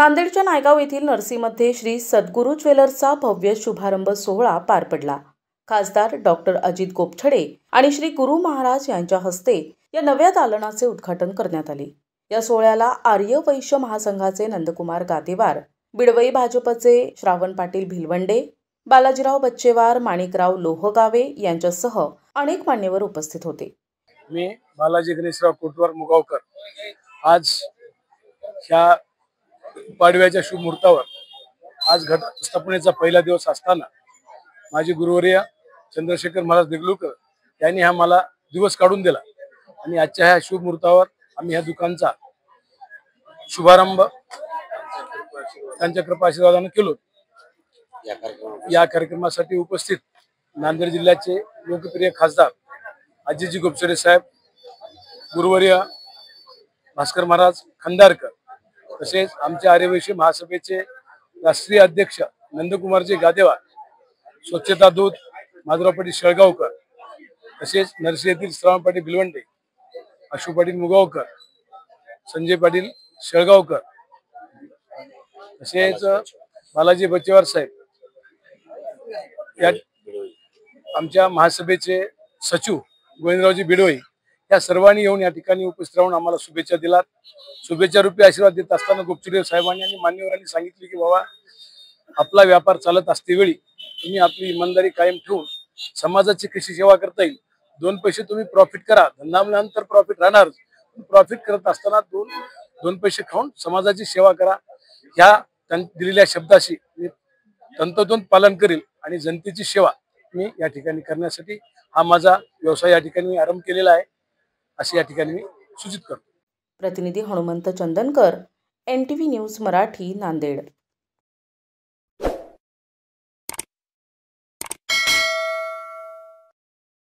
नांदेडच्या नायगाव येथील नरसीमध्ये श्री सद्गुरू ज्वेलर्सचा भव्य शुभारंभ सोहळा पार पडला। खासदार डॉक्टर अजित गोपछडे आणि श्री गुरु महाराज यांच्या हस्ते या नव्या दालनाचे उद्घाटन करण्यात आले। या सोहळ्याला आर्य वैश्य महासंघाचे नंदकुमार गादेवार, बिडवई भाजपचे श्रावण पाटील भिलवंडे, बालाजीराव बच्चेवार, माणिकराव लोहगावे यांच्यासह अनेक मान्यवर उपस्थित होते। मी बालाजी गणेशराव कोटवार मुगावकर आज ह्या पाडव्याच्या शुभ मुहूर्तावर आज घट स्थापनेचा पहिला दिवस असताना माझे गुरुवर्य चंद्रशेखर महाराज देगलूरकर यांनी हा मला दिवस काढून दिला आणि आजच्या ह्या शुभ मुहूर्तावर आम्ही ह्या दुकानचा शुभारंभ त्यांच्या कृपा आशीर्वादाने केलो। या कार्यक्रमासाठी उपस्थित नांदेड जिल्ह्याचे लोकप्रिय खासदार अजितजी गोपछडे साहेब, गुरुवर्य भास्कर महाराज खंदारकर, तसेच आमच्या आर्यवैश्य महासभेचे राष्ट्रीय अध्यक्ष नंदकुमारजी गादेवार, स्वच्छता दूत माधवराव पाटील शेळगावकर, तसेच नरसी येथील श्रावण पाटील भिलवंडे, अशोक पाटील मुगावकर, संजय पाटील शेळगावकर, तसेच बालाजी बच्चेवार साहेब, या आमच्या महासभेचे सचिव गोविंदरावजी बिडवई या सर्वांनी येऊन या ठिकाणी उपस्थित राहून आम्हाला शुभेच्छा दिलात। शुभेच्छा रूपी आशीर्वाद देत असताना गोपछडे साहेबांनी आणि मान्यवरांनी सांगितले की बाबा, आपला व्यापार चालत असतेवेळी तुम्ही आपली इमानदारी कायम ठेवून समाजाची कशी सेवा करता येईल, दोन पैसे तुम्ही प्रॉफिट करा, धंद्यानंतर प्रॉफिट राहणार, प्रॉफिट करत असताना दोन पैसे खाऊन समाजाची सेवा करा, ह्या दिलेल्या शब्दाशी मी तंतोतंत पालन करेल आणि जनतेची सेवा मी या ठिकाणी करण्यासाठी हा माझा व्यवसाय या ठिकाणी मी आरंभ केलेला आहे, असे या ठिकाणी मी सूचित करतो। प्रतिनिधी हनुमंत चंदनकर, NTV न्यूज मराठी, नांदेड।